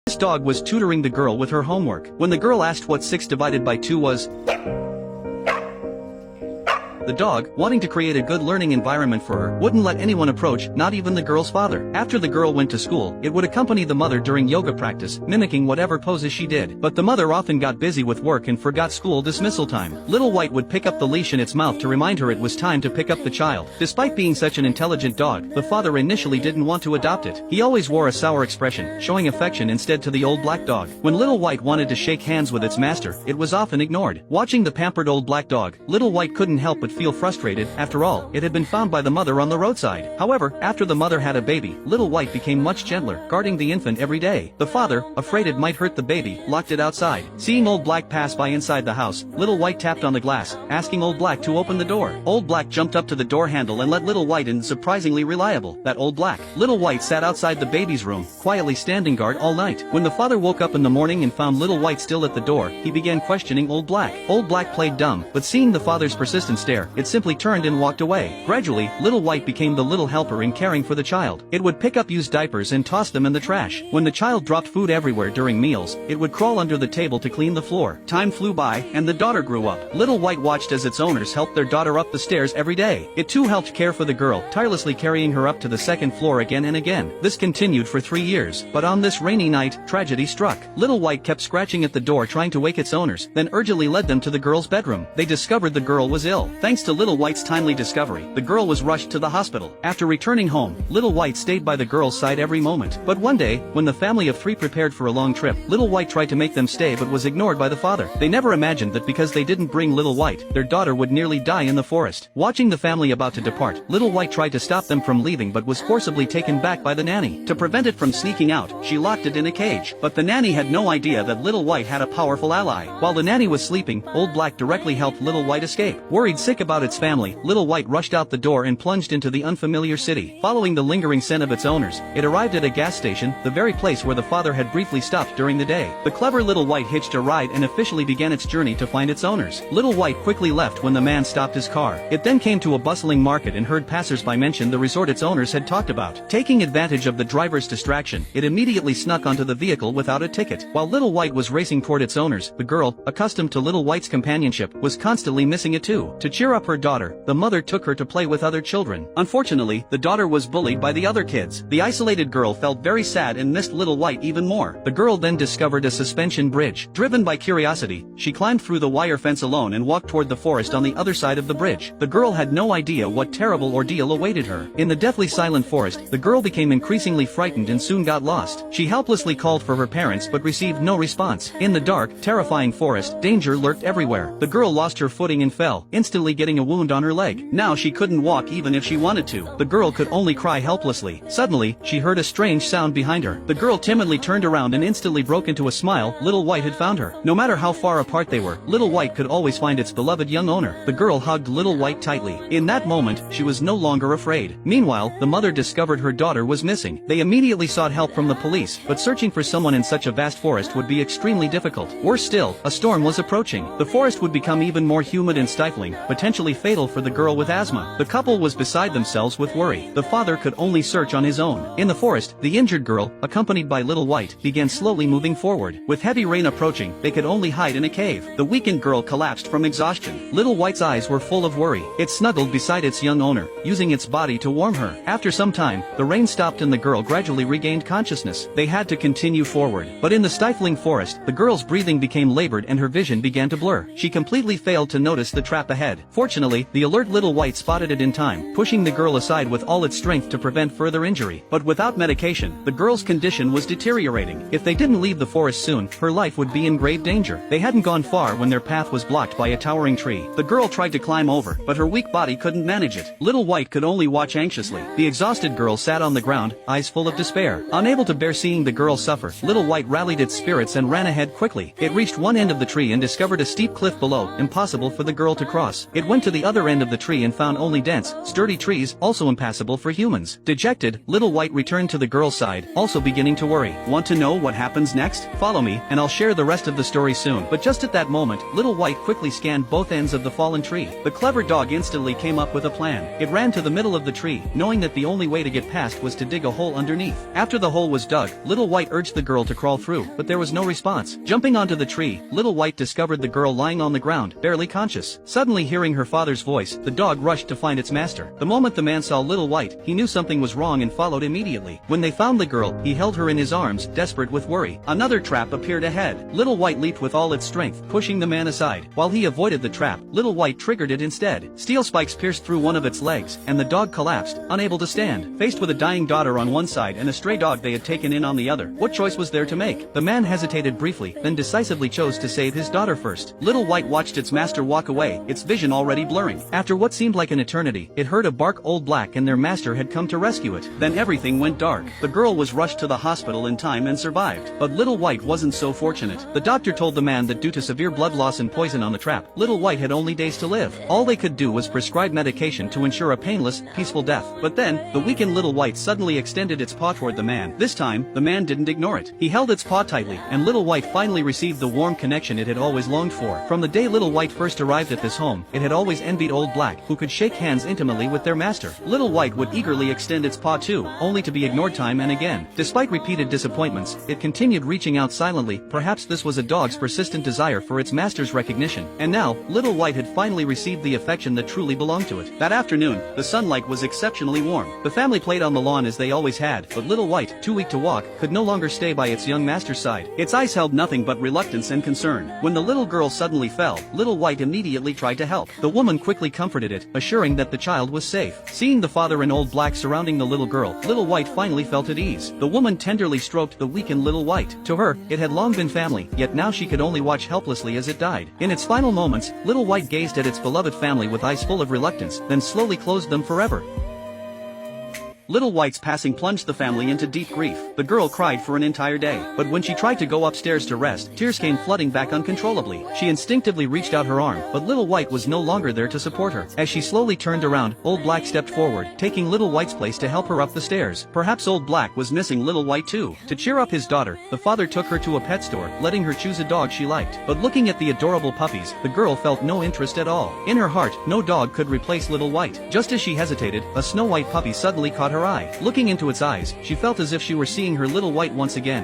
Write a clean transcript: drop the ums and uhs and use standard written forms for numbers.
This dog was tutoring the girl with her homework. When the girl asked what 6 divided by 2 was, the dog, wanting to create a good learning environment for her, wouldn't let anyone approach, not even the girl's father. After the girl went to school, it would accompany the mother during yoga practice, mimicking whatever poses she did. But the mother often got busy with work and forgot school dismissal time. Little White would pick up the leash in its mouth to remind her it was time to pick up the child. Despite being such an intelligent dog, the father initially didn't want to adopt it. He always wore a sour expression, showing affection instead to the old black dog. When Little White wanted to shake hands with its master, it was often ignored. Watching the pampered old black dog, Little White couldn't help but feel frustrated. After all, it had been found by the mother on the roadside. However, after the mother had a baby, Little White became much gentler, guarding the infant every day. The father, afraid it might hurt the baby, locked it outside. Seeing Old Black pass by inside the house, Little White tapped on the glass, asking Old Black to open the door. Old Black jumped up to the door handle and let Little White in. Surprisingly reliable, that Old Black. Little White sat outside the baby's room, quietly standing guard all night. When the father woke up in the morning and found Little White still at the door, he began questioning Old Black. Old Black played dumb, but seeing the father's persistent stare, it simply turned and walked away. Gradually, Little White became the little helper in caring for the child. It would pick up used diapers and toss them in the trash. When the child dropped food everywhere during meals, it would crawl under the table to clean the floor. Time flew by, and the daughter grew up. Little White watched as its owners helped their daughter up the stairs every day. It too helped care for the girl, tirelessly carrying her up to the second floor again and again. This continued for 3 years, but on this rainy night, tragedy struck. Little White kept scratching at the door trying to wake its owners, then urgently led them to the girl's bedroom. They discovered the girl was ill. Thanks to Little White's timely discovery, the girl was rushed to the hospital. After returning home, Little White stayed by the girl's side every moment. But one day, when the family of 3 prepared for a long trip, Little White tried to make them stay but was ignored by the father. They never imagined that because they didn't bring Little White, their daughter would nearly die in the forest. Watching the family about to depart, Little White tried to stop them from leaving but was forcibly taken back by the nanny. To prevent it from sneaking out, she locked it in a cage. But the nanny had no idea that Little White had a powerful ally. While the nanny was sleeping, Old Black directly helped Little White escape. Worried sick about its family, Little White rushed out the door and plunged into the unfamiliar city. Following the lingering scent of its owners, it arrived at a gas station, the very place where the father had briefly stopped during the day. The clever Little White hitched a ride and officially began its journey to find its owners. Little White quickly left when the man stopped his car. It then came to a bustling market and heard passers-by mention the resort its owners had talked about. Taking advantage of the driver's distraction, it immediately snuck onto the vehicle without a ticket. While Little White was racing toward its owners, the girl, accustomed to Little White's companionship, was constantly missing it too. To cheer up her daughter, the mother took her to play with other children. Unfortunately, the daughter was bullied by the other kids. The isolated girl felt very sad and missed Little White even more. The girl then discovered a suspension bridge. Driven by curiosity, she climbed through the wire fence alone and walked toward the forest on the other side of the bridge. The girl had no idea what terrible ordeal awaited her. In the deathly silent forest, the girl became increasingly frightened and soon got lost. She helplessly called for her parents but received no response. In the dark, terrifying forest, danger lurked everywhere. The girl lost her footing and fell, instantly getting a wound on her leg. Now she couldn't walk even if she wanted to. The girl could only cry helplessly. Suddenly, she heard a strange sound behind her. The girl timidly turned around and instantly broke into a smile. Little White had found her. No matter how far apart they were, Little White could always find its beloved young owner. The girl hugged Little White tightly. In that moment, she was no longer afraid. Meanwhile, the mother discovered her daughter was missing. They immediately sought help from the police, but searching for someone in such a vast forest would be extremely difficult. Worse still, a storm was approaching. The forest would become even more humid and stifling, potentially fatal for the girl with asthma. The couple was beside themselves with worry. The father could only search on his own. In the forest, the injured girl, accompanied by Little White, began slowly moving forward. With heavy rain approaching, they could only hide in a cave. The weakened girl collapsed from exhaustion. Little White's eyes were full of worry. It snuggled beside its young owner, using its body to warm her. After some time, the rain stopped and the girl gradually regained consciousness. They had to continue forward. But in the stifling forest, the girl's breathing became labored and her vision began to blur. She completely failed to notice the trap ahead. Fortunately, the alert Little White spotted it in time, pushing the girl aside with all its strength to prevent further injury. But without medication, the girl's condition was deteriorating. If they didn't leave the forest soon, her life would be in grave danger. They hadn't gone far when their path was blocked by a towering tree. The girl tried to climb over, but her weak body couldn't manage it. Little White could only watch anxiously. The exhausted girl sat on the ground, eyes full of despair. Unable to bear seeing the girl suffer, Little White rallied its spirits and ran ahead quickly. It reached one end of the tree and discovered a steep cliff below, impossible for the girl to cross. It It went to the other end of the tree and found only dense, sturdy trees, also impassable for humans. Dejected, Little White returned to the girl's side, also beginning to worry. Want to know what happens next? Follow me, and I'll share the rest of the story soon. But just at that moment, Little White quickly scanned both ends of the fallen tree. The clever dog instantly came up with a plan. It ran to the middle of the tree, knowing that the only way to get past was to dig a hole underneath. After the hole was dug, Little White urged the girl to crawl through, but there was no response. Jumping onto the tree, Little White discovered the girl lying on the ground, barely conscious. Suddenly hearing her father's voice, the dog rushed to find its master. The moment the man saw Little White, he knew something was wrong and followed immediately. When they found the girl, he held her in his arms, desperate with worry. Another trap appeared ahead. Little White leaped with all its strength, pushing the man aside. While he avoided the trap, Little White triggered it instead. Steel spikes pierced through one of its legs, and the dog collapsed, unable to stand. Faced with a dying daughter on one side and a stray dog they had taken in on the other, what choice was there to make? The man hesitated briefly, then decisively chose to save his daughter first. Little White watched its master walk away, its vision already blurring. After what seemed like an eternity, it heard a bark Old Black and their master had come to rescue it. Then everything went dark. The girl was rushed to the hospital in time and survived. But Little White wasn't so fortunate. The doctor told the man that due to severe blood loss and poison on the trap, Little White had only days to live. All they could do was prescribe medication to ensure a painless, peaceful death. But then, the weakened Little White suddenly extended its paw toward the man. This time, the man didn't ignore it. He held its paw tightly, and Little White finally received the warm connection it had always longed for. From the day Little White first arrived at this home, it had always envied Old Black, who could shake hands intimately with their master. Little White would eagerly extend its paw too, only to be ignored time and again. Despite repeated disappointments, it continued reaching out silently. Perhaps this was a dog's persistent desire for its master's recognition. And now, Little White had finally received the affection that truly belonged to it. That afternoon, the sunlight was exceptionally warm. The family played on the lawn as they always had, but Little White, too weak to walk, could no longer stay by its young master's side. Its eyes held nothing but reluctance and concern. When the little girl suddenly fell, Little White immediately tried to help. The woman quickly comforted it, assuring that the child was safe. Seeing the father and Old Black surrounding the little girl, Little White finally felt at ease. The woman tenderly stroked the weakened Little White. To her, it had long been family, yet now she could only watch helplessly as it died. In its final moments, Little White gazed at its beloved family with eyes full of reluctance, then slowly closed them forever. Little White's passing plunged the family into deep grief. The girl cried for an entire day, but when she tried to go upstairs to rest, tears came flooding back uncontrollably. She instinctively reached out her arm, but Little White was no longer there to support her. As she slowly turned around, Old Black stepped forward, taking Little White's place to help her up the stairs. Perhaps Old Black was missing Little White too. To cheer up his daughter, the father took her to a pet store, letting her choose a dog she liked. But looking at the adorable puppies, the girl felt no interest at all. In her heart, no dog could replace Little White. Just as she hesitated, a snow white puppy suddenly caught her eye. Looking into its eyes, she felt as if she were seeing her Little White once again.